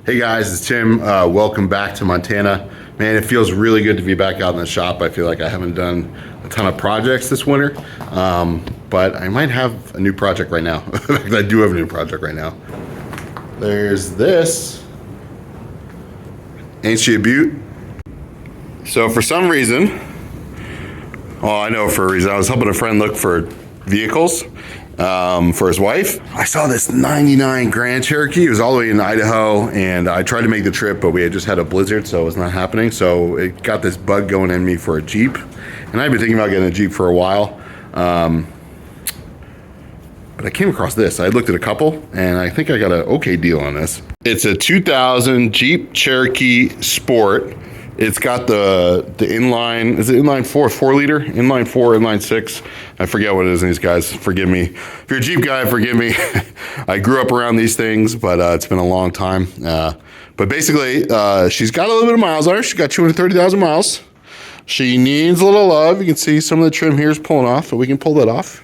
Hey guys, it's Tim. Welcome back to Montana. Man, it feels really good to be back out in the shop. I feel like I haven't done a ton of projects this winter, but I might have a new project right now. In fact, I do have a new project right now. There's this. Ain't she a beaut? So for some reason, I know for a reason, I was helping a friend look for vehicles for his wife. I saw this 99 Grand Cherokee. It was all the way in Idaho, and I tried to make the trip, but we had just had a blizzard, so it was not happening. So it got this bug going in me for a Jeep, and I've been thinking about getting a Jeep for a while. But I came across this. I looked at a couple, and I think I got an okay deal on this. It's a 2000 Jeep Cherokee Sport. It's got the inline, is it inline 4 liter? Inline 4, inline 6. I forget what it is, and these guys, forgive me. If you're a Jeep guy, forgive me. I grew up around these things, but it's been a long time. But basically, she's got a little bit of miles on her. She's got 230,000 miles. She needs a little love. You can see some of the trim here is pulling off, but we can pull that off.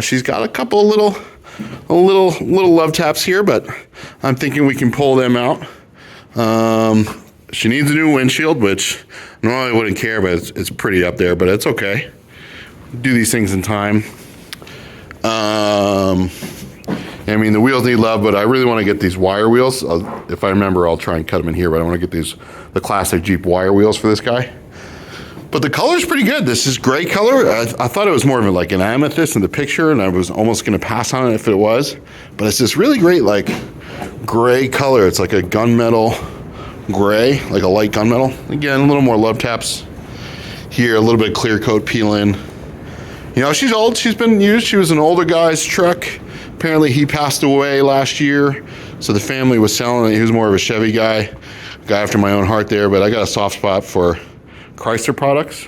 She's got a couple little love taps here, but I'm thinking we can pull them out. She needs a new windshield, which normally I wouldn't care, but it's pretty up there, but it's okay. Do these things in time. I mean, the wheels need love, but I really want to get these wire wheels. If I remember, I'll try and cut them in here, but I want to get the classic Jeep wire wheels for this guy. But the color's pretty good. This is gray color. I thought it was more of like an amethyst in the picture, and I was almost going to pass on it if it was. But it's this really great, like, gray color. It's like a gunmetal gray, like a light gunmetal. Again, a little more love taps here, a little bit of clear coat peeling. You know, she's old. She's been used. She was an older guy's truck. Apparently, he passed away last year, so the family was selling it. He was more of a Chevy guy after my own heart there, but I got a soft spot for Chrysler products.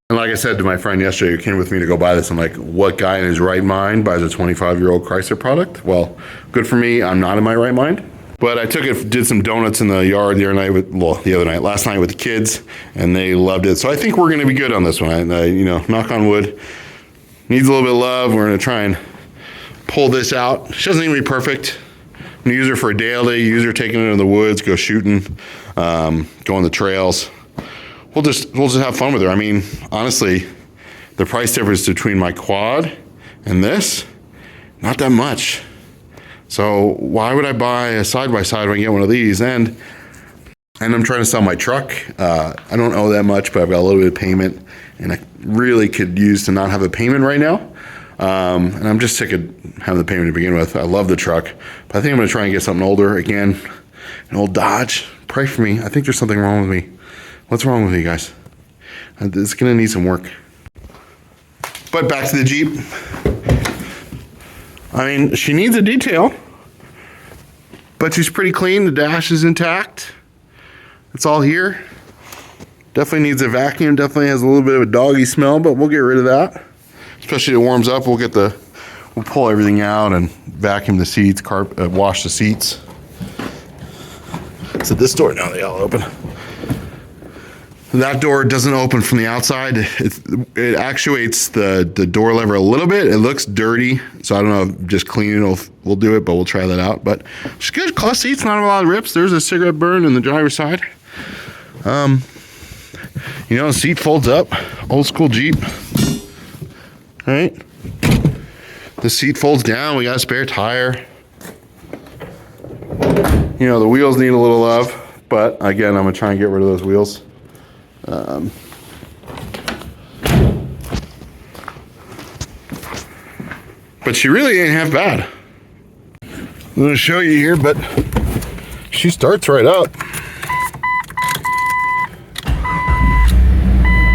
And like I said to my friend yesterday who came with me to go buy this, I'm like, what guy in his right mind buys a 25-year-old Chrysler product? Well, good for me. I'm not in my right mind. But I did some donuts in the yard last night with the kids, and they loved it. So I think we're going to be good on this one. Knock on wood. Needs a little bit of love. We're going to try and pull this out. She doesn't need to be perfect. I'm going to use her for a daily. Use her taking it in the woods, go shooting, go on the trails. We'll just have fun with her. I mean, honestly, the price difference between my quad and this, not that much. So why would I buy a side-by-side when I get one of these? And I'm trying to sell my truck. I don't owe that much, but I've got a little bit of payment, and I really could use to not have a payment right now. And I'm just sick of having the payment to begin with. I love the truck, but I think I'm going to try and get something older. Again, an old Dodge. Pray for me. I think there's something wrong with me. What's wrong with you guys? It's going to need some work. But back to the Jeep. I mean, she needs a detail, but she's pretty clean. The dash is intact. It's all here. Definitely needs a vacuum. Definitely has a little bit of a doggy smell, but we'll get rid of that. Especially if it warms up, we'll pull everything out and vacuum the seats, wash the seats. So this door, now they all open. That door doesn't open from the outside. It actuates the door lever a little bit. It looks dirty, so I don't know if just cleaning will do it, but we'll try that out. But it's good. Cloth seats, not a lot of rips. There's a cigarette burn in the driver's side. The seat folds up. Old school Jeep. All right. The seat folds down. We got a spare tire. The wheels need a little love, but again, I'm gonna try and get rid of those wheels. But she really ain't half bad. I'm going to show you here, but she starts right up.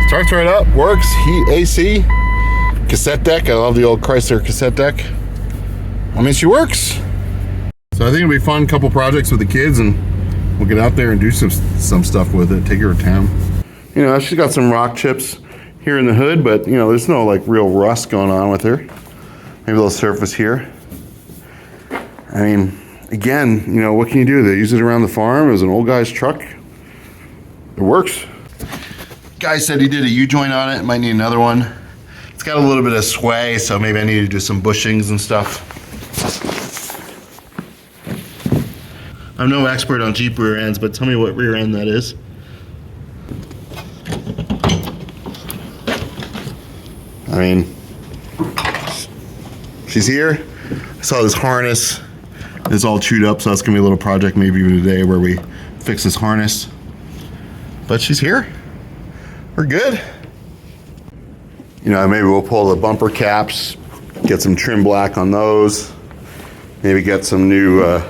Starts right up, works, heat, AC, cassette deck. I love the old Chrysler cassette deck. I mean, she works. So I think it'll be fun, couple projects with the kids, and we'll get out there and do some stuff with it, take her to town. She's got some rock chips here in the hood, but there's no like real rust going on with her. Maybe a little surface here. I mean, again, what can you do? They use it around the farm. It was an old guy's truck. It works. Guy said he did a U-joint on it. Might need another one. It's got a little bit of sway, so maybe I need to do some bushings and stuff. I'm no expert on Jeep rear ends, but tell me what rear end that is. I mean, she's here. I saw this harness. It's all chewed up, so that's gonna be a little project maybe even today where we fix this harness. But she's here. We're good. You know, maybe we'll pull the bumper caps, get some trim black on those, maybe get some new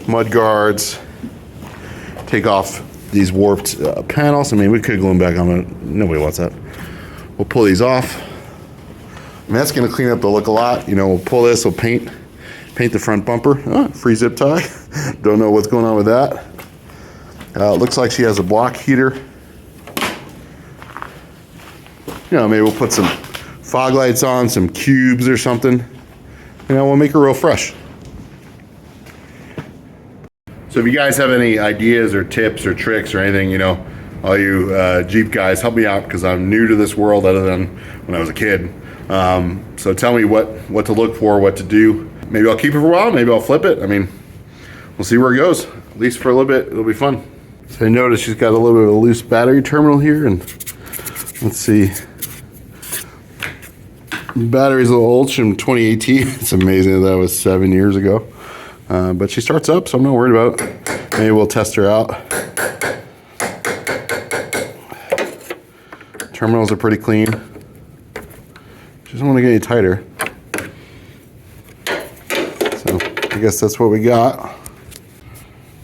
mud guards, take off these warped panels. I mean, we could glue them back on, but nobody wants that. We'll pull these off. I mean, that's gonna clean up the look a lot. You know, we'll pull this, we'll paint the front bumper. Oh, free zip tie. Don't know what's going on with that. It looks like she has a block heater. You know, maybe we'll put some fog lights on, some cubes or something. You know, we'll make her real fresh. So if you guys have any ideas or tips or tricks or anything, you know, all you Jeep guys, help me out because I'm new to this world other than when I was a kid. So tell me what to look for, what to do. Maybe I'll keep it for a while, maybe I'll flip it. I mean, we'll see where it goes. At least for a little bit, it'll be fun. So I noticed she's got a little bit of a loose battery terminal here, and let's see. The battery's a little old, from 2018. It's amazing that was 7 years ago. But she starts up, so I'm not worried about it. Maybe we'll test her out. Terminals are pretty clean. She doesn't want to get any tighter. So I guess that's what we got.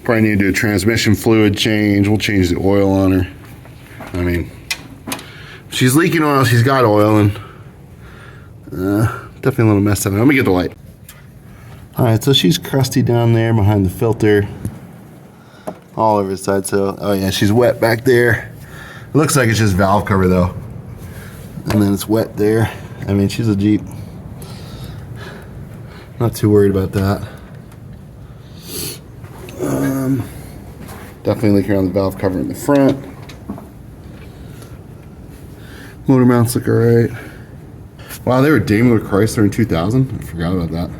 Probably need to do a transmission fluid change. We'll change the oil on her. I mean, if she's leaking oil, she's got oil, and definitely a little messed up. Let me get the light. All right, so she's crusty down there behind the filter, all over the side. So, oh yeah, she's wet back there. It looks like it's just valve cover though, and then it's wet there. I mean, she's a Jeep. Not too worried about that. Definitely looking around the valve cover in the front. Motor mounts look alright. Wow, they were Daimler Chrysler in 2000. I forgot about that.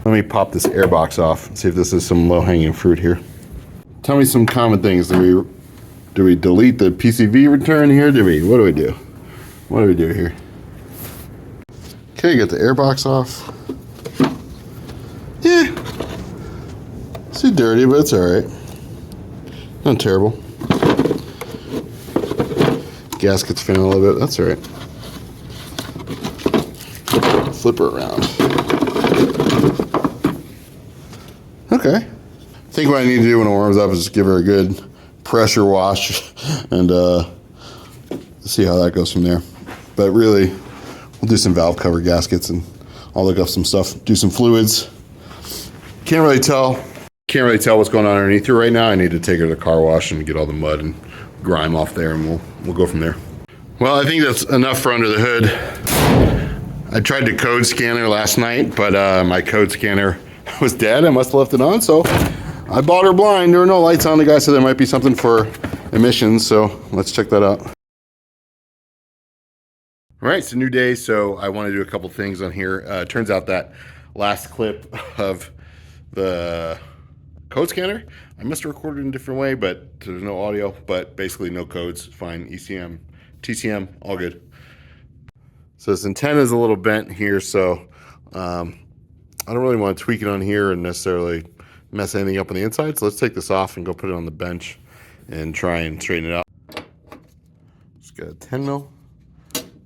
Let me pop this air box off and see if this is some low-hanging fruit here. Tell me some common things. Do we delete the PCV return here? What do we do? What do we do here? Okay, get the air box off. Yeah. It's too dirty, but it's alright. Not terrible. Gasket's fanning a little bit. That's alright. Flip her around. Okay. I think what I need to do when it warms up is just give her a good pressure wash and see how that goes from there. But really, we'll do some valve cover gaskets and I'll look up some stuff, do some fluids. Can't really tell what's going on underneath her right now. I need to take her to the car wash and get all the mud and grime off there, and we'll go from there. Well, I think that's enough for under the hood. I tried to code scan her last night, but my code scanner was dead. I must have left it on, so I bought her blind. There were no lights on. The guy said there might be something for emissions, so let's check that out. All right, it's a new day, so I want to do a couple things on here. Turns out that last clip of the code scanner, I must have recorded in a different way, but there's no audio, but basically no codes, fine, ECM, TCM, all good. So this antenna is a little bent here, so I don't really want to tweak it on here and necessarily mess anything up on the inside, so let's take this off and go put it on the bench and try and straighten it out. Just got a 10 mil.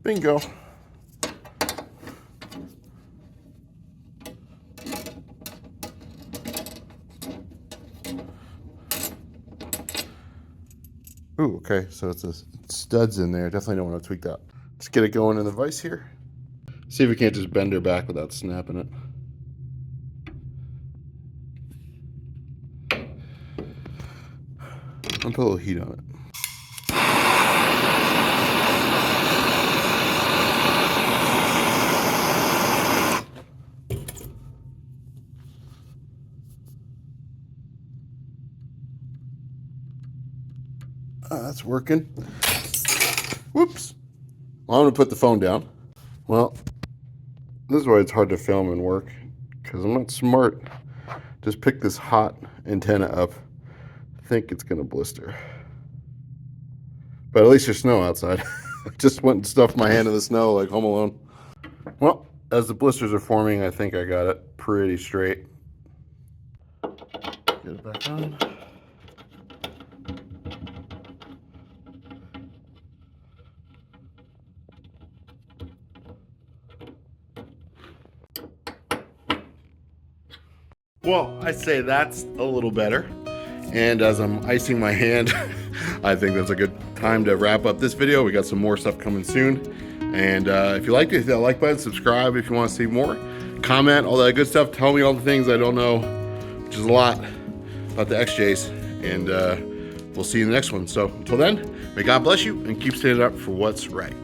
Bingo. Ooh, okay, so it's a studs in there. Definitely don't want to tweak that. Let's get it going in the vise here. See if we can't just bend her back without snapping it. I'll put a little heat on it. That's working. Whoops. Well, I'm gonna put the phone down. Well, this is why it's hard to film and work, because I'm not smart. just picked this hot antenna up. I think it's gonna blister. But at least there's snow outside. I just went and stuffed my hand in the snow like Home Alone. Well, as the blisters are forming, I think I got it pretty straight. Get it back on. Well, I say that's a little better. And as I'm icing my hand, I think that's a good time to wrap up this video. We got some more stuff coming soon. And if you liked it, hit that like button, subscribe if you want to see more. Comment, all that good stuff. Tell me all the things I don't know, which is a lot, about the XJs. And we'll see you in the next one. So until then, may God bless you and keep standing up for what's right.